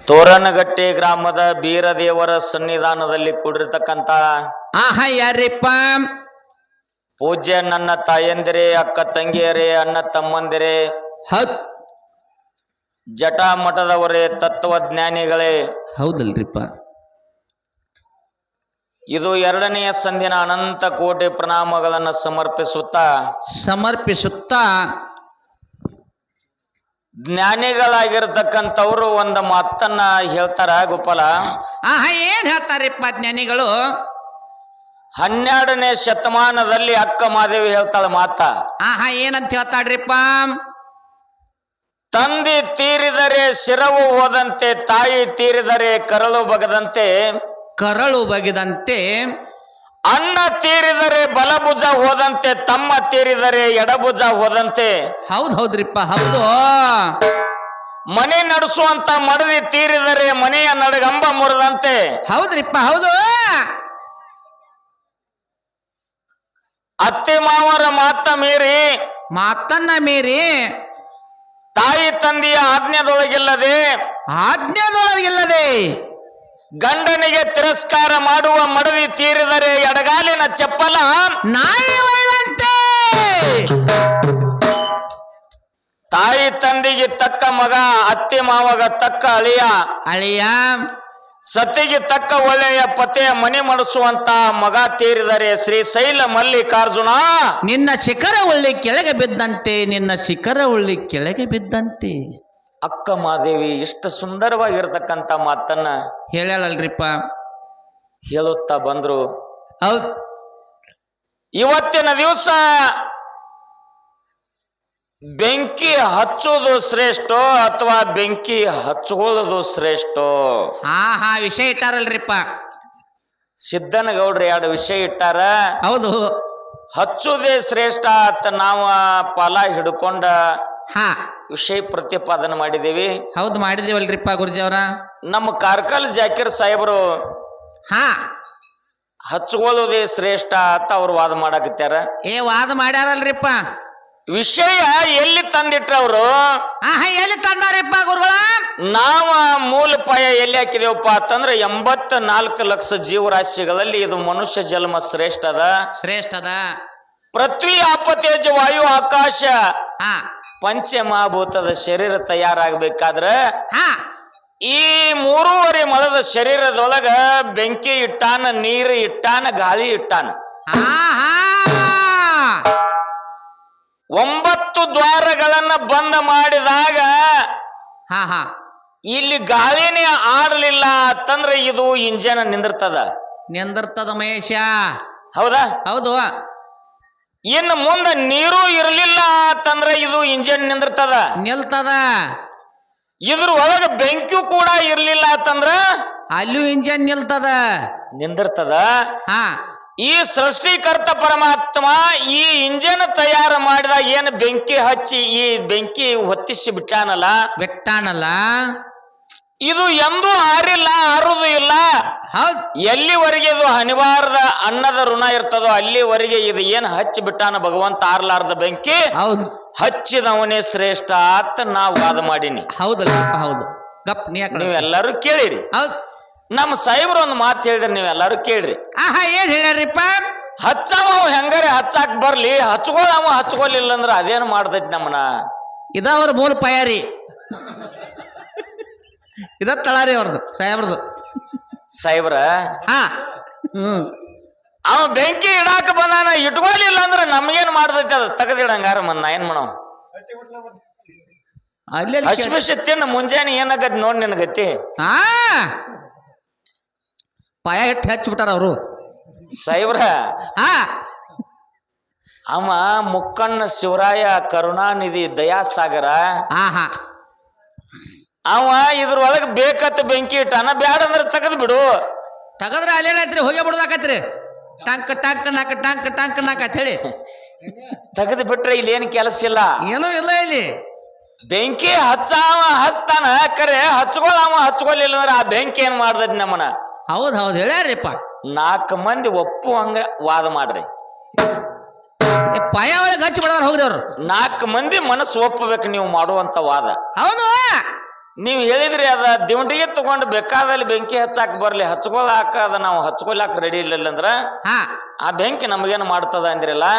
ತೋರಣಗಟ್ಟೆ ಗ್ರಾಮದ ಬೀರದೇವರ ಸನ್ನಿಧಾನದಲ್ಲಿ ಕೂಡಿರ್ತಕ್ಕಂತ ಯಾರಿಪ್ಪ? ಪೂಜ್ಯ ನನ್ನ ತಾಯಂದಿರೇ, ಅಕ್ಕ ತಂಗಿಯರೇ, ಅಣ್ಣ ತಮ್ಮಂದಿರೇ, ಜಟಾಮಠದವರೇ, ತತ್ವಜ್ಞಾನಿಗಳೇ. ಹೌದಲ್ರಿಪ್ಪ. ಇದು ಎರಡನೆಯ ಸಂಧಿನ ಅನಂತ ಕೋಟಿ ಪ್ರಣಾಮಗಳನ್ನು ಸಮರ್ಪಿಸುತ್ತಾ ಜ್ಞಾನಿಗಳಾಗಿರ್ತಕ್ಕಂಥವ್ರು ಒಂದು ಮಾತನ್ನ ಹೇಳ್ತಾರ. ಗೋಪಾಲ, ಏನ್ ಹೇಳ್ತಾರಿಪ್ಪ ಜ್ಞಾನಿಗಳು? 12ನೇ ಶತಮಾನದಲ್ಲಿ ಅಕ್ಕ ಮಾದೇವಿ ಹೇಳ್ತಾಳ ಮಾತ. ಏನಂತ ಹೇಳ್ತಾಡ್ರಿಪ್ಪ? ತಂದೆ ತೀರಿದರೆ ಶಿರವು ಹೋದಂತೆ, ತಾಯಿ ತೀರಿದರೆ ಕರಳು ಬಗದಂತೆ, ಅಣ್ಣ ತೀರಿದರೆ ಬಲಭುಜ ಹೋದಂತೆ, ತಮ್ಮ ತೀರಿದರೆ ಎಡಭುಜ ಹೋದಂತೆ. ಹೌದ್ರಿಪ್ಪ, ಹೌದು. ಮನೆ ನಡೆಸುವಂತ ಮಡದಿ ತೀರಿದರೆ ಮನೆಯ ನಡಗಂಬ ಮುರಿದಂತೆ. ಹೌದ್ರಿಪ್ಪ, ಹೌದು. ಅತ್ತೆ ಮಾವರ ಮಾತನ್ನ ಮೀರಿ ತಾಯಿ ತಂದೆಯ ಆಜ್ಞೆದೊಳಗಿಲ್ಲದೆ ಗಂಡನಿಗೆ ತಿರಸ್ಕಾರ ಮಾಡುವ ಮಡದಿ ತೀರಿದರೆ ಎಡಗಾಲಿನ ಚಪ್ಪಲ ನಾಯಿ ಒಯ್ದಂತೆ. ತಾಯಿ ತಂದೆಗೆ ತಕ್ಕ ಮಗ, ಅತ್ತೆ ಮಾವಗ ತಕ್ಕ ಅಳಿಯ, ಸತಿಗೆ ತಕ್ಕ ಒಳ್ಳೆಯ ಪತೆಯ ಮನೆ ಮಾಡಿಸುವಂತ ಮಗ ತೀರಿದರೆ ಶ್ರೀಶೈಲ ಮಲ್ಲಿಕಾರ್ಜುನ ನಿನ್ನ ಶಿಖರ ಉಳ್ಳಿ ಕೆಳಗೆ ಬಿದ್ದಂತೆ. ಅಕ್ಕ ಮಾದೇವಿ ಇಷ್ಟು ಸುಂದರವಾಗಿರ್ತಕ್ಕಂಥ ಮಾತನ್ನ ಹೇಳಲ್ರಿಪ್ಪ, ಹೇಳುತ್ತಾ ಬಂದ್ರು. ಹೌದು. ಇವತ್ತಿನ ದಿವಸ ಬೆಂಕಿ ಹಚ್ಚುವುದು ಶ್ರೇಷ್ಠೋ ಅಥವಾ ಬೆಂಕಿ ಹಚ್ಕೊಳ್ಳೋದು ಶ್ರೇಷ್ಠೋ? ವಿಷಯ ಇಟ್ಟಾರಲ್ರಿಪ್ಪ ಸಿದ್ದನಗೌಡ್ರು 2 ವಿಷಯ ಇಟ್ಟಾರ. ಹೌದು. ಹಚ್ಚುವುದೇ ಶ್ರೇಷ್ಠ ಅಂತ ನಾವು ಪಾಲ ಹಿಡ್ಕೊಂಡ ವಿಷಯ ಪ್ರತಿಪಾದನೆ ಮಾಡಿದ್ದೀವಿ. ಹೌದು, ಮಾಡಿದೀವಲ್ರಿಪ್ಪ ಗುರುಜಿ ಅವರ. ನಮ್ಮ ಕಾರ್ಕಲ್ ಜಾಕೀರ್ ಸಾಹೇಬರು ಹಚ್ಕೊಳ್ಳೋದೇ ಶ್ರೇಷ್ಠ ಅಂತ ಅವ್ರು ವಾದ ಮಾಡಾಕತ್ಯಾರ. ವಾದ ಮಾಡ್ಯಾರಲ್ರಿಪ್ಪ. ವಿಷಯ ಎಲ್ಲಿ ತಂದಿಟ್ರವ್ರು? ಎಲ್ಲಿ ತಂದಾರಿಪ್ಪ ಗುರುಗಳ? ನಾವ ಮೂಲ ಪಾಯ ಎಲ್ಲಿ ಹಾಕಿದೇವಪ್ಪ ಅಂತಂದ್ರೆ 84 ಲಕ್ಷ ಜೀವರಾಶಿಗಳಲ್ಲಿ ಇದು ಮನುಷ್ಯ ಜನ್ಮ ಶ್ರೇಷ್ಠದ. ಪೃಥ್ವಿ, ಆಪ, ತೇಜ, ವಾಯು, ಆಕಾಶ ಪಂಚಮಹಾಭೂತದ ಶರೀರ ತಯಾರಾಗಬೇಕಾದ್ರೆ ಈ 3.5 ಮೊಳದ ಶರೀರದೊಳಗ ಬೆಂಕಿ ಇಟ್ಟಾನ, ನೀರು ಇಟ್ಟಾನ, ಗಾಳಿ ಇಟ್ಟಾನ. 9 ದ್ವಾರಗಳನ್ನ ಬಂದ ಮಾಡಿದಾಗ ಇಲ್ಲಿ ಗಾಳಿನೇ ಆಡಲಿಲ್ಲ ಅಂತಂದ್ರೆ ಇದು ಇಂಜನ್ ನಿಂದಿರ್ತದ ಮಹೇಶ. ಹೌದಾ? ಹೌದು. ಇನ್ನು ಮುಂದೆ ನೀರು ಇರಲಿಲ್ಲ ಅಂತಂದ್ರೆ ಇದು ಇಂಜನ್ ನಿಲ್ತದ. ಇದ್ರ ಒಳಗೆ ಬೆಂಕಿ ಕೂಡ ಇರ್ಲಿಲ್ಲ ಅಂತಂದ್ರ ಅಲ್ಲೂ ಇಂಜನ್ ನಿಂದಿರ್ತದ. ಈ ಸೃಷ್ಟಿಕರ್ತ ಪರಮಾತ್ಮ ಈ ಇಂಜನ್ ತಯಾರು ಮಾಡಿದ ಏನು ಬೆಂಕಿ ಹಚ್ಚಿ ಈ ಬೆಂಕಿ ಹೊತ್ತಿಸಿ ಬಿಟ್ಟಾನಲ್ಲ, ಇದು ಎಂದೂ ಆರುದು ಇಲ್ಲ. ಎಲ್ಲಿವರೆಗೆ ಇದು ಅನಿವಾರ್ಯ ಅನ್ನದ ಋಣ ಇರ್ತದೋ ಅಲ್ಲಿವರೆಗೆ ಇದು ಏನು ಹಚ್ಚಿ ಬಿಟ್ಟಾನ ಭಗವಂತ ಆರ್ಲಾರ್ದ ಬೆಂಕಿ ಹಚ್ಚಿದವನೇ ಶ್ರೇಷ್ಠ ಅಂತ ನಾವು ವಾದ ಮಾಡೀನಿ. ಹೌದು. ನೀವೆಲ್ಲರೂ ಕೇಳಿರಿ. ನಮ್ಮ ಸಾಹೇಬ್ರು ಒಂದು ಮಾತು ಹೇಳಿದ್ರೆ ನೀವೆಲ್ಲರೂ ಕೇಳ್ರಿ. ಏನ್ ಹೇಳ್ಯಾರಿಪ್ಪ? ಹಚ್ಚವ ಹೆಂಗಾರೆ ಹಚ್ಚಾಕ್ ಬರ್ಲಿ, ಹಚ್ಕೊಳ್ಳಿಲ್ಲ ಅಂದ್ರೆ ಅದೇನು ಮಾಡ್ತೈತಿ ನಮ್ಮನ. ಅವ್ರ ಮೂಲ ಪಯಾರಿ ತಳಾರಿ ಅವ್ರದ್ದು ಸಾಹೇಬ್ರ. ಅವ ಬೆಂಕಿ ಇಡಾಕ ಬಂದಾನ, ಇಟ್ಕೊಳ್ಳಿಲ್ಲ ಅಂದ್ರೆ ನಮ್ಗೇನ್ ಮಾಡ್ತೈತಿ ಅದು ತೆಗದಿಡಂಗಾರ ನಾ ಏನ್ ಮಾಡವ. ಅಶ್ವಶಕ್ತಿಯನ್ನ ಮುಂಜಾನೆ ಏನಾಗತ್ ನೋಡ್ ನಿನಗತಿ. ಪಾಯ ಇಟ್ಟು ಹಚ್ಬಿಟ್ಟಾರ ಅವರು ಸಾಹೇಬ್ರ. ಅವ ಮುಕ್ಕಣ್ಣ ಶಿವರಾಯ, ಕರುಣಾನಿಧಿ, ದಯಾಸಾಗರ. ಅವ ಇದ್ರೊಳಗೆ ಬೇಕತ್ತ ಬೆಂಕಿ ಇಟ್ಟಾನ, ಬ್ಯಾಡ ಅಂದ್ರೆ ತೆಗೆದು ಬಿಡು. ತೆಗದ್ರೆ ಅಲ್ಲೇನಾಯ್ತ್ರಿ, ಹೋಗಿ ಬಿಡುದಾಕತ್ರಿ. ಟಂಕ್ ನಾಕ ಅಂತ ಹೇಳಿ ತೆಗೆದು ಬಿಟ್ರೆ ಇಲ್ಲಿ ಏನು ಕೆಲಸ ಇಲ್ಲ, ಏನೂ ಇಲ್ಲ. ಇಲ್ಲಿ ಬೆಂಕಿ ಹಚ್ತಾನ, ಕರೆ ಹಚ್ಕೊಳ್ಳಿಲ್ಲ ಅಂದ್ರೆ ಆ ಬೆಂಕಿ ಏನ್ ಮಾಡ್ದೈತಿ ನಮ್ಮನ. ಹೌದು ಹೇಳ್ಯಾರಿಪ್ಪ. 4 ಮಂದಿ ಒಪ್ಪುವಂಗ ವಾದ ಮಾಡ್ರಿ. ಪಾಯ ಒಳಗೆ ಹಚ್ಚಿ ಬಿಡೋರು ಹೋಗ್ರಿ ಅವ್ರು. 4 ಮಂದಿ ಮನಸ್ಸು ಒಪ್ಪಬೇಕು ನೀವು ಮಾಡುವಂತ ವಾದ. ಹೌದು. ನೀವ್ ಹೇಳಿದ್ರಿ ಅದ ದಿವಟಿಗೆ ತಗೊಂಡು ಬೇಕಾದಲ್ಲಿ ಬೆಂಕಿ ಹಚ್ಚಾಕ ಬರ್ಲಿ ಹಚ್ಕೊಳಾಕ ಅದ ನಾವು ಹಚ್ಕೊಳಾಕ ರೆಡಿ ಇಲ್ಲ ಅಂದ್ರ ಆ ಬೆಂಕಿ ನಮಗೇನು ಮಾಡ್ತದ ಅಂದ್ರಲ್ಲ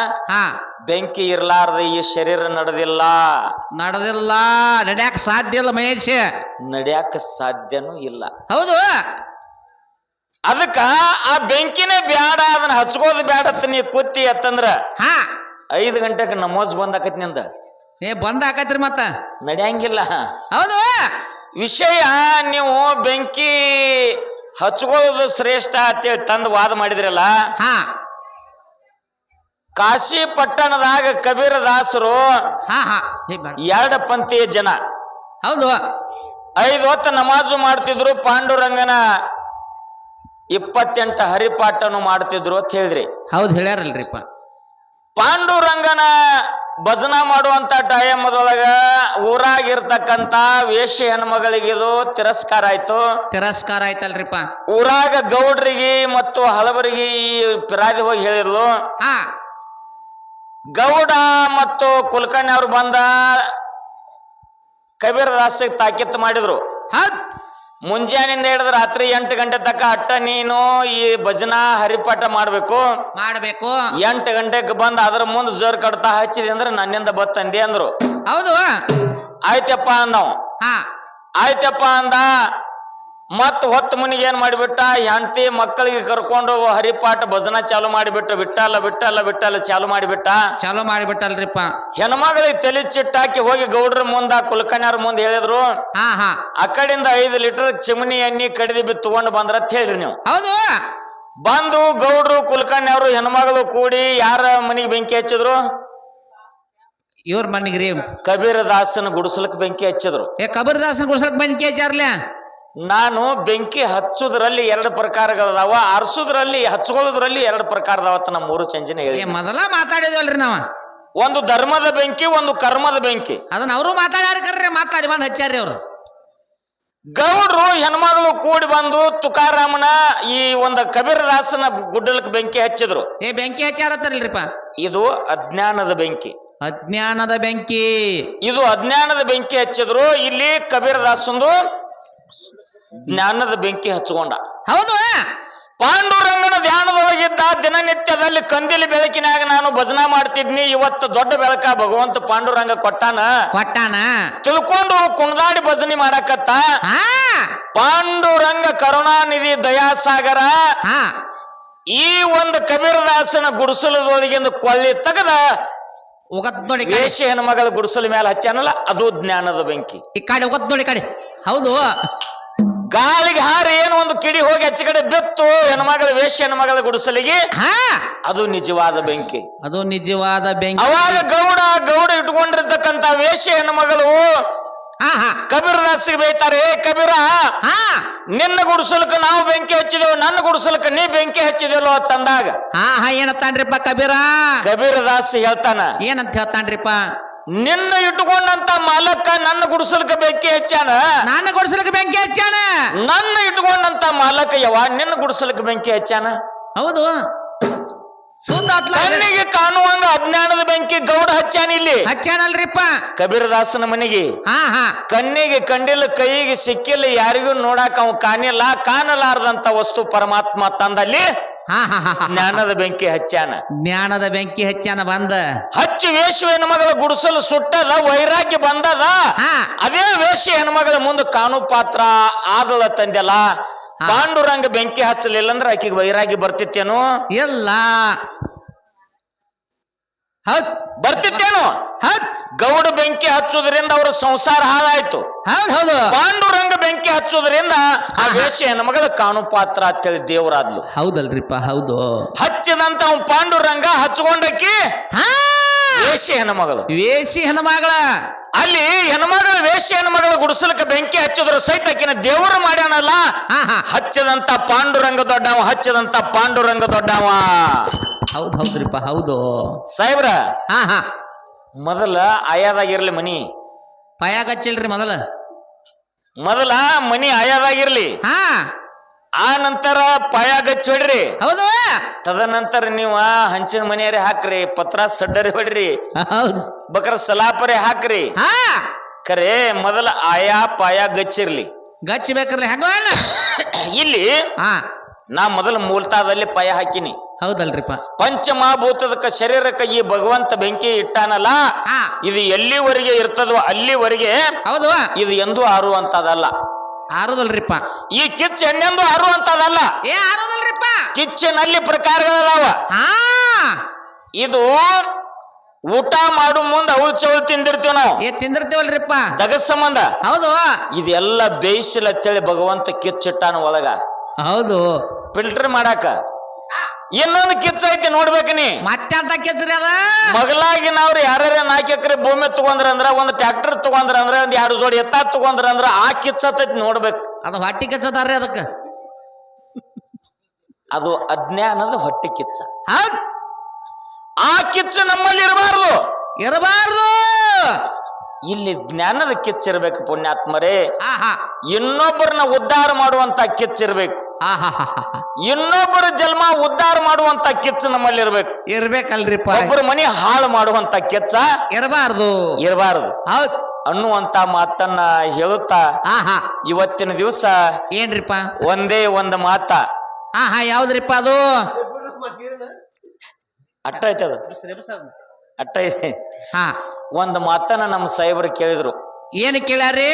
ಬೆಂಕಿ ಇರ್ಲಾರ್ದ ಈ ಶರೀರ ನಡೆದಿಲ್ಲ ನಡ್ಯಾಕ ಸಾಧ್ಯ ಇಲ್ಲ ಮಹೇಶ್, ನಡ್ಯಾಕ ಸಾಧ್ಯನೂ ಇಲ್ಲ. ಹೌದು. ಅದಕ್ಕ ಆ ಬೆಂಕಿನೇ ಬ್ಯಾಡ, ಅದನ್ನ ಹಚ್ಕೋದು ಬ್ಯಾಡತ್ತ ನೀ ಕೂತಿ ಅತ್ತಂದ್ರ 5 ಗಂಟೆಗೆ ನಮೋಜ್ ಬಂದಾಕತ್ ನಿಂದ ಬಂದ್ ಹಾಕತ್ರಿ ಮತ್ತ ನಡ್ಯಾಂಗಿಲ್ಲ. ಹೌದು. ವಿಷಯ ನೀವು ಬೆಂಕಿ ಹಚ್ಕೊಳ್ಳೋದು ಶ್ರೇಷ್ಠ ಅಂತೇಳಿ ತಂದು ವಾದ ಮಾಡಿದ್ರಲ್ಲ. ಕಾಶಿ ಪಟ್ಟಣದಾಗ ಕಬೀರದಾಸರು 2 ಪಂಥೀಯ ಜನ. ಹೌದು. 5 ಹೊತ್ತು ನಮಾಜು ಮಾಡ್ತಿದ್ರು, ಪಾಂಡುರಂಗನ 28 ಹರಿಪಾಠನು ಮಾಡ್ತಿದ್ರು ಅಂತ ಹೇಳಿದ್ರಿ. ಹೌದು ಹೇಳ್ಯಾರಲ್ರಿಪ್ಪ. ಪಾಂಡುರಂಗನ ಭಜನಾ ಮಾಡುವಂತ ಟೈಮದೊಳಗ ಊರಾಗಿರ್ತಕ್ಕಂತ ವೇಶ್ಯ ಹೆಣ್ಮಗಳಿಗಿದು ತಿರಸ್ಕಾರ ಆಯ್ತಲ್ರಿಪ್ಪ. ಊರಾಗ ಗೌಡ್ರಿಗೆ ಮತ್ತು ಹಲವರಿಗೆ ಈ ಪಿರಾದಿ ಹೋಗಿ ಹೇಳಿದ್ಲು. ಗೌಡ ಮತ್ತು ಕುಲಕರ್ಣಿ ಅವರು ಬಂದ ಕಬೀರದಾಸಿಗೆ ತಾಕೀತು ಮಾಡಿದ್ರು. ಮುಂಜಾನಿಂದ ಹಿಡಿದ್ರೆ ರಾತ್ರಿ 8 ಗಂಟೆ ತನಕ ಅಟ್ಟ ನೀನು ಈ ಭಜನಾ ಹರಿಪಾಠ ಮಾಡ್ಬೇಕು 8 ಗಂಟೆಗೆ ಬಂದು ಅದ್ರ ಮುಂದೆ ಜೋರ್ ಕಡ್ತಾ ಹಚ್ಚಿದೆ ಅಂದ್ರೆ ನನ್ನಿಂದ ಬತ್ತಂದಿ ಅಂದ್ರು. ಹೌದು. ಆಯ್ತಪ್ಪ ಅಂದವ್. ಆಯ್ತಪ್ಪ ಅಂದ. ಮತ್ ಹೊತ್ತು ಮುನಿಗೆ ಏನ್ ಮಾಡಿಬಿಟ್ಟ, ಹೆಂಡತಿ ಮಕ್ಕಳಿಗೆ ಕರ್ಕೊಂಡು ಹರಿಪಾಠ ಭಜನಾ ಚಾಲು ಮಾಡಿಬಿಟ್ಟು ವಿಠಲ ಚಾಲು ಮಾಡಿಬಿಟ್ಟಲ್ರಿಪ್ಪ. ಹೆಣ್ಮಗಳಿಗೆ ತಲೆ ಚಿಟ್ಟಾಕಿ ಹೋಗಿ ಗೌಡ್ರ ಮುಂದ ಕುಲಕರ್ಣಿಯವ್ರ ಮುಂದೆ ಹೇಳಿದ್ರು. ಆ ಕಡೆಯಿಂದ 5 ಲೀಟರ್ ಚಿಮಣಿ ಎಣ್ಣೆ ಕಡಿದು ತಗೊಂಡು ಬಂದ್ರತ್ ಹೇಳ್ರಿ ನೀವು. ಹೌದು. ಬಂದು ಗೌಡ್ರು ಕುಲಕರ್ಣಿಯವರು ಹೆಣ್ಮಗಳು ಕೂಡಿ ಯಾರ ಮನಿಗೆ ಬೆಂಕಿ ಹಚ್ಚಿದ್ರು? ಇವ್ರ ಮನಿಗ್ರಿ. ಕಬೀರದಾಸನ ಗುಡಿಸಲಕ್ಕೆ ಬೆಂಕಿ ಹಚ್ಚಿದ್ರು. ಕಬೀರದಾಸನ ಗುಡಿಸಲಕ್ಕೆ ಬೆಂಕಿ ಹಚ್ಚಾರ್ಲ. ನಾನು ಬೆಂಕಿ ಹಚ್ಚುದ್ರಲ್ಲಿ 2 ಪ್ರಕಾರಗಳದಾವ, ಆರಿಸೋದ್ರಲ್ಲಿ ಹಚ್ಕೊಳ್ಳೋದ್ರಲ್ಲಿ 2 ಪ್ರಕಾರದಾವತ್ತ. ನಮ್ಮ 3 ಚಂಜಿನ ಹೇಳಿ ಮೊದಲ ಮಾತಾಡಿದ್ವಲ್ರಿ ನಾವ. ಒಂದು ಧರ್ಮದ ಬೆಂಕಿ, ಒಂದು ಕರ್ಮದ ಬೆಂಕಿ. ಅದನ್ನ ಅವರು ಮಾತಾಡ್ಯಾರ ಮಾತಾಡಿ ಬಂದ್ ಹಚ್ಚಾರ್ರಿ ಅವ್ರು. ಗೌಡ್ರು ಹೆಣ್ಮಗಳು ಕೂಡಿ ಬಂದು ತುಕಾರಾಮನ ಈ ಒಂದು ಕಬೀರದಾಸನ ಗುಡ್ಡಲಕ್ಕೆ ಬೆಂಕಿ ಹಚ್ಚಿದ್ರು. ಬೆಂಕಿ ಹಚ್ಚಾರತ್ತಲ್ರಿಪ್ಪ. ಇದು ಅಜ್ಞಾನದ ಬೆಂಕಿ. ಇದು ಅಜ್ಞಾನದ ಬೆಂಕಿ ಹಚ್ಚಿದ್ರು. ಇಲ್ಲಿ ಕಬೀರದಾಸಂದು ಜ್ಞಾನದ ಬೆಂಕಿ ಹಚ್ಕೊಂಡ. ಹೌದು. ಪಾಂಡುರಂಗನ ಧ್ಯಾನದೊಳಗಿದ್ದ ದಿನನಿತ್ಯದಲ್ಲಿ ಕಂದಿಲಿ ಬೆಳಕಿನಾಗ ನಾನು ಭಜನಾ ಮಾಡ್ತಿದ್ನಿ. ಇವತ್ತು ದೊಡ್ಡ ಬೆಳಕ ಭಗವಂತ ಪಾಂಡುರಂಗ ಕೊಟ್ಟಾನ ತಿಳ್ಕೊಂಡು ಕುಣದಾಡಿ ಭಜನೆ ಮಾಡಕತ್ತ. ಪಾಂಡುರಂಗ ಕರುಣಾನಿಧಿ ದಯಾಸಾಗರ ಈ ಒಂದು ಕಬೀರದಾಸನ ಗುಡಿಸಲದೊಳಗಿಂದ ಕೊಳ್ಳಿ ತೆಗೆದ ವೇಶ್ಯ ಹೆಣ್ಮಗಳ ಗುಡಿಸಲ ಮೇಲೆ ಹಚ್ಚಾನಲ್ಲ, ಅದು ಜ್ಞಾನದ ಬೆಂಕಿ. ಈ ಕಡೆ ನೋಡಿ ಕಡೆ. ಹೌದು. ಗಾಳಿಗೆ ಹಾರಿ ಏನು ಒಂದು ಕಿಡಿ ಹೋಗಿ ಆಚೆ ಕಡೆ ಬಿತ್ತು ಹೆಣ್ಮಗಳ ವೇಶ್ಯ ಹೆಣ್ಮಗಳ ಗುಡಿಸಲಿಗೆ, ಅದು ನಿಜವಾದ ಬೆಂಕಿ. ಅವಾಗ ಗೌಡ ಇಟ್ಕೊಂಡಿರ್ತಕ್ಕಂತ ವೇಶ್ಯ ಹೆಣ್ಮಗಳು ಕಬೀರದಾಸಿಗೆ ಬೈತಾರೆ. ಕಬೀರ, ನಿನ್ನ ಗುಡಿಸಲಕ್ಕ ನಾವು ಬೆಂಕಿ ಹಚ್ಚಿದೇವು, ನನ್ನ ಗುಡಿಸಲಕ್ಕ ನೀ ಬೆಂಕಿ ಹಚ್ಚಿದೇವೋ ಅಂತಂದಾಗ ಏನತ್ತಾನ್ರಿಪ್ಪ ಕಬೀರದಾಸ್ ಹೇಳ್ತಾನ. ಏನಂತ ಹೇಳ್ತಾನ್ರಿಪ್ಪ? ನಿನ್ನ ಇಟ್ಕೊಂಡಂತ ಮಾಲಕ್ಕ ನನ್ನ ಗುಡಿಸಲಕ್ಕೆ ಬೆಂಕಿ ಹಚ್ಚಾನ, ನನ್ನ ಗುಡಿಸಲಕ್ಕೆ ಬೆಂಕಿ ಹಚ್ಚಾನ. ನನ್ನ ಇಟ್ಕೊಂಡಂತ ಮಾಲಕ್ಕ ನಿನ್ನ ಗುಡಿಸಲಕ್ಕೆ ಬೆಂಕಿ ಹಚ್ಚಾನ. ಹೌದು. ಕಣ್ಣಿಗೆ ಕಾಣುವಂಗ ಅಜ್ಞಾನದ ಬೆಂಕಿ ಗೌಡ ಹಚ್ಚಾನ. ಇಲ್ಲಿ ಹಚ್ಚಾನಲ್ರಿಪ್ಪ ಕಬೀರದಾಸನ ಮನೆಗೆ. ಕಣ್ಣಿಗೆ ಕಂಡಿಲ್ಲ, ಕೈಗೆ ಸಿಕ್ಕಿಲ್ಲ, ಯಾರಿಗೂ ನೋಡಾಕ ಅವ್ ಕಾಣಲಾರದಂತ ವಸ್ತು ಪರಮಾತ್ಮ ತಂದಲ್ಲಿ ಜ್ಞಾನದ ಬೆಂಕಿ ಹಚ್ಚಾನ. ಬಂದ ಹಚ್ಚಿ ವೇಶ್ಯ ಹೆಣ್ಮಗಳ ಗುಡಿಸಲು ಸುಟ್ಟದ, ವೈರಾಗ್ಯ ಬಂದದ. ಅದೇ ವೇಶ್ಯ ಹೆಣ್ಮಗಳ ಮುಂದೆ ಕಾಣು ಪಾತ್ರ ಆದಳ ತಂದೆಲ್ಲ. ಪಾಂಡುರಂಗ ಬೆಂಕಿ ಹಚ್ಚಲಿಲ್ಲ ಅಂದ್ರೆ ಆಕಿಗೆ ವೈರಾಗ್ಯ ಬರ್ತಿತ್ತೇನು? ಇಲ್ಲ. ಬರ್ತಿತ್ತೇನು? ಗೌಡ ಬೆಂಕಿ ಹಚ್ಚುದ್ರಿಂದ ಅವ್ರ ಸಂಸಾರ ಹಾಳಾಯ್ತು. ಪಾಂಡುರಂಗ ಬೆಂಕಿ ಹಚ್ಚುದ್ರಿಂದ ಆ ವೇಶ್ಯ ಹೆಣ್ಮಗಳ ಕಾಣು ಪಾತ್ರ ಅಂತೇಳಿ ದೇವರಾದ್ಲು. ಹೌದಲ್ರಿಪ್ಪ. ಹೌದು. ಹಚ್ಚಿದಂತ ಅವ್ನು ಪಾಂಡುರಂಗ ಹಚ್ಕೊಂಡಕ್ಕಿ ವೇಶ್ಯ ಹೆಣ್ಮಗಳ. ಅಲ್ಲಿ ಹೆಣ್ಮಗಳ ವೇಶ್ಯ ಹೆಣ್ಮಗಳ ಗುಡಿಸಲಕ್ಕೆ ಬೆಂಕಿ ಹಚ್ಚಿದ್ರ ಸಹಿತ ಆಕಿನ ದೇವರು ಮಾಡ್ಯಾನಲ್ಲ. ಹಚ್ಚದಂತ ಪಾಂಡುರಂಗ ದೊಡ್ಡವ. ಹೌದ್ರಿಪ್ಪ. ಹೌದು ಸಾಹೇಬ್ರ. ಮೊದಲ ಆಯಾದಾಗಿರ್ಲಿ ಮನಿ ಪಾಯಾಗ ಹಚ್ಚಿಲ್ರಿ. ಮೊದಲ ಮನಿ ಆಯಾದಾಗಿರ್ಲಿ, ಆ ನಂತರ ಪಾಯಾಗ ಹಚ್ಚಿಡ್ರಿ. ಹೌದು. ತದನಂತರ ನೀವ ಹಂಚಿನ ಮನೆಯರೇ ಹಾಕ್ರಿ, ಪತ್ರ ಸಡ್ಡರಿ ಹೊಡ್ರಿ, ಬಕರ ಸಲಾಪರೆ ಹಾಕ್ರಿ. ಖರೆ ಮೊದಲ ಆಯಾ ಪಾಯ ಗಚ್ಚಿರ್ಲಿ ಗಚ್ಚಿ ಬೇಕ್ರಲ್ಲ ಹೆಂಗ ಇಲ್ಲಿ ಹಾ ನಾ ಮೊದಲ ಮೂಲತಾದಲ್ಲಿ ಪಾಯ ಹಾಕಿನಿ ಹೌದಲ್ರಿಪ್ಪ ಪಂಚಮಹಾಭೂತದಕ್ಕ ಶರೀರಕ್ಕ ಈ ಭಗವಂತ ಬೆಂಕಿ ಇಟ್ಟಾನಲ್ಲ ಹಾ ಇದು ಎಲ್ಲಿವರೆಗೆ ಇರ್ತದೋ ಅಲ್ಲಿವರೆಗೆ ಹೌದು ಇದು ಎಂದೂ ಆರುವಂತದಲ್ಲ ಆರೋದಲ್ರಿಪ್ಪ ಈ ಕಿಚ್ಚ ಎಣ್ಣೆಂದು ಆರುವಂತದಲ್ಲ ಏ ಆರೋದಲ್ರಿಪ್ಪ ಕಿಚ್ಚಿನಲ್ಲಿ ಪ್ರಕಾರಗಳದಾವ ಹಾ ಇದು ಊಟ ಮಾಡು ಮುಂದ ಅವಳು ಚವಳು ತಿಂದಿರ್ತೀವಿ ನಾವು ಏ ತಿಂದಿರ್ತೀವಲ್ರಿಪ್ಪ ದಗದ ಸಂಬಂಧ ಹೌದು ಇದೆಲ್ಲ ಬೇಯಿಸಿಲತ್ತೇಳಿ ಭಗವಂತ ಕಿಚ್ಚಿಟ್ಟಾನ ಒಳಗ ಹೌದು ಫಿಲ್ಟರ್ ಮಾಡಾಕ ಇನ್ನೊಂದು ಕಿಚ್ಚ ಐತಿ ನೋಡ್ಬೇಕ ನೀ ಮತ್ತೆ ಅಂತ ಕೆಚ್ರಿ ಅದ ಮಗಲಾಗಿ ನಾವ್ರು ಯಾರ್ಯಾರ 4 ಎಕರೆ ಭೂಮಿ ತಗೊಂಡ್ರಂದ್ರ ಒಂದು ಟ್ರ್ಯಾಕ್ಟರ್ ತಗೊಂಡ್ರಂದ್ರ ಒಂದ್ 2 ಜೋಡಿ ಎತ್ತ ತಗೊಂಡ್ರಂದ್ರ ಆ ಕಿಚ್ಚತೈತಿ ನೋಡ್ಬೇಕು ಅದು ಹೊಟ್ಟಿ ಕೆಚ್ಚದಾರ್ರಿ ಅದಕ್ಕ ಅದು ಅಜ್ಞಾನದ ಹೊಟ್ಟೆ ಕಿಚ್ಚ ಹೌದ್ ಆ ಕಿಚ್ಚ ನಮ್ಮಲ್ಲಿ ಇರಬಾರ್ದು ಇರಬಾರ್ದು ಇಲ್ಲಿ ಜ್ಞಾನದ ಕಿಚ್ಚಿರ್ಬೇಕು ಪುಣ್ಯಾತ್ಮರೇ ಆಹಾ ಇನ್ನೊಬ್ಬರನ್ನ ಉದ್ಧಾರ ಮಾಡುವಂತ ಕಿಚ್ಚಿರ್ಬೇಕು ಆಹಾ ಇನ್ನೊಬ್ಬರ ಜನ್ಮ ಉದ್ಧಾರ ಮಾಡುವಂತ ಕಿಚ್ಚ ನಮ್ಮಲ್ಲಿ ಇರ್ಬೇಕು ಇರ್ಬೇಕಲ್ರಿಪ್ಪ ಒಬ್ಬರ ಮನೆ ಹಾಳು ಮಾಡುವಂತ ಕಿಚ್ಚ ಇರಬಾರ್ದು ಇರಬಾರದು ಹೌದ್ ಅನ್ನುವಂತ ಮಾತನ್ನ ಹೇಳುತ್ತಾ ಆಹಾ ಇವತ್ತಿನ ದಿವಸ ಏನ್ರಿಪ್ಪ ಒಂದೇ ಒಂದು ಮಾತ ಆಹಾ ಯಾವ್ದ್ರಿಪ್ಪ ಅದು ಅಟ್ಟ ಐತದ ಅಟ್ಟ ಇದೆ ಹಾ ಒಂದು ಮಾತನ್ನ ನಮ್ಮ ಸಾಹೇಬರು ಕೇಳಿದ್ರು ಏನು ಕೇಳ್ಯಾರಿ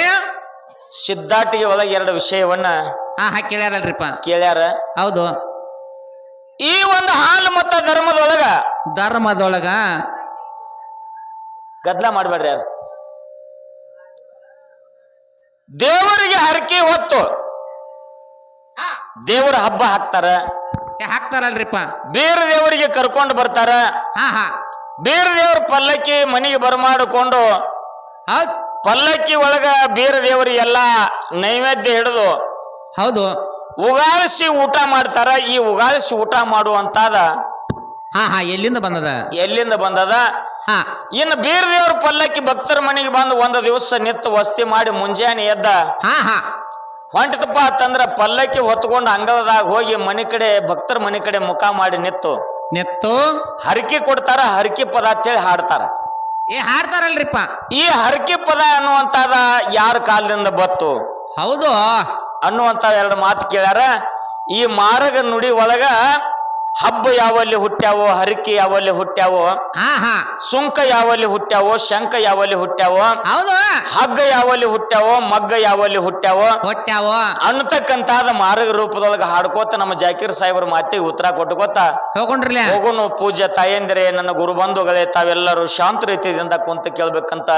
ಸಿದ್ಧಾಟಿಗೆ ಒಳಗೆ 2 ವಿಷಯವನ್ನ ಆಹಾ ಕೇಳ್ಯಾರಲ್ರಿಪ್ಪ ಕೇಳ್ಯಾರ ಹೌದು ಈ ಒಂದು ಹಾಲು ಮತ್ತ ಧರ್ಮದೊಳಗ ಧರ್ಮದೊಳಗ ಗದ್ಲ ಮಾಡ್ಬೇಡ್ರಿ ಯಾರು ದೇವರಿಗೆ ಹರಕೆ ಹೊತ್ತು ದೇವರ ಹಬ್ಬ ಹಾಕ್ತಾರ ಹಾಕ್ತಾರಲ್ರಿಪ್ಪ ಬೇರೆ ದೇವರಿಗೆ ಕರ್ಕೊಂಡು ಬರ್ತಾರ ಹಾ ಹಾ ಬೇರೆ ದೇವ್ರ ಪಲ್ಲಕ್ಕಿ ಮನೆಗೆ ಬರಮಾಡಿಕೊಂಡು ಹೌದ್ ಪಲ್ಲಕ್ಕಿ ಒಳಗ ಬೇರೆ ದೇವರಿಗೆಲ್ಲ ನೈವೇದ್ಯ ಹಿಡಿದು ಹೌದು ಉಗಾಳಿಸಿ ಊಟ ಮಾಡ್ತಾರ ಈ ಉಗಾಳಿಸಿ ಊಟ ಮಾಡುವಂತಾದ ಹಾ ಹಾ ಎಲ್ಲಿಂದ ಬಂದದ ಎಲ್ಲಿಂದ ಬಂದದ ಹಾ ಇನ್ನು ಬೇರೆ ದೇವ್ರ ಪಲ್ಲಕ್ಕಿ ಭಕ್ತರ ಮನೆಗೆ ಬಂದು 1 ದಿವಸ ನಿತ್ತು ವಸ್ತಿ ಮಾಡಿ ಮುಂಜಾನೆ ಎದ್ದ ಹಾ ಹಾ ಹೊಂಟಿತಪ್ಪ ಅಂತಂದ್ರ ಪಲ್ಲಕ್ಕಿ ಹೊತ್ಕೊಂಡು ಅಂಗಳದಾಗ ಹೋಗಿ ಮನೆ ಕಡೆ ಭಕ್ತರ ಮನೆ ಕಡೆ ಮುಖ ಮಾಡಿ ನಿತ್ತು ಹರಕೆ ಕೊಡ್ತಾರ ಹರಕೆ ಪದ ಅಂತೇಳಿ ಹಾಡ್ತಾರ ಏ ಹಾಡ್ತಾರಲ್ರಿಪ್ಪ ಈ ಹರಕೆ ಪದ ಅನ್ನುವಂತಾದ ಯಾರ ಕಾಲದಿಂದ ಬತ್ತು ಹೌದು ಅನ್ನುವಂತ 2 ಮಾತು ಕೇಳ್ಯಾರ ಈ ಮಾರಗ ನುಡಿ ಒಳಗ ಹಬ್ಬ ಯಾವಲ್ಲಿ ಹುಟ್ಟ್ಯಾವೋ ಹರಕೆ ಯಾವಲ್ಲಿ ಹುಟ್ಟ್ಯಾವೋ ಹಾ ಹಾ ಸುಂಕ ಯಾವಲ್ಲಿ ಹುಟ್ಟ್ಯಾವೋ ಶಂಕ ಯಾವಲ್ಲಿ ಹುಟ್ಟ್ಯಾವೋ ಹೌದು ಹಗ್ಗ ಯಾವಲ್ಲಿ ಹುಟ್ಟ್ಯಾವೋ ಮಗ್ಗ ಯಾವಲ್ಲಿ ಹುಟ್ಟ್ಯಾವೋ ಹೊಟ್ಟ್ಯಾವ ಅನ್ನತಕ್ಕಂತಾದ ಮಾರಗ ರೂಪದೊಳಗ ಹಾಡ್ಕೋತ ನಮ್ಮ ಜಾಕೀರ್ ಸಾಹೇಬ್ರ ಮಾತಿಗೆ ಉತ್ತರ ಕೊಟ್ಕೋತ ಹೋಗೊಂಡ್ರಲ್ಲ ಹೋಗೋನು ಪೂಜ್ಯ ತಾಯಂದಿರೇ ನನ್ನ ಗುರುಬಂಧುಗಳೇ ತಾವೆಲ್ಲರೂ ಶಾಂತ ರೀತಿಯಿಂದ ಕುಂತ ಕೇಳ್ಬೇಕಂತ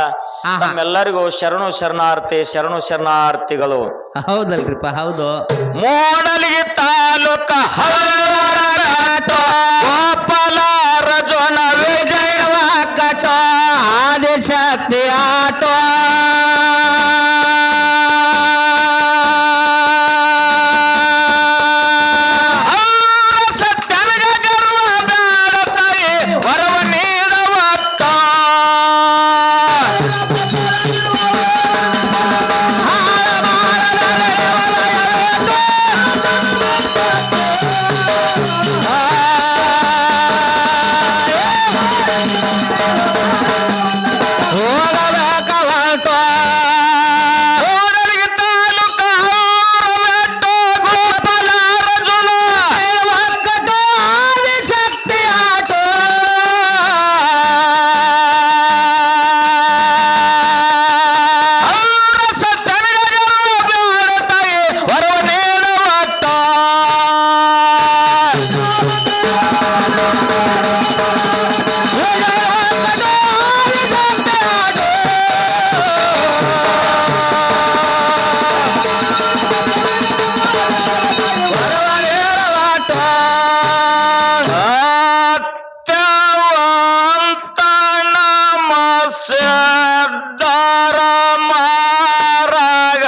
ನಮ್ಮೆಲ್ಲರಿಗೂ ಶರಣು ಶರಣಾರ್ಥಿಗಳು ಹೌದಲ್ರಿಪ್ಪ ಹೌದು ಮೂಡಲಿಗೆ ತಾಲೂಕ ಗೋಪಾಲ ರಜೋ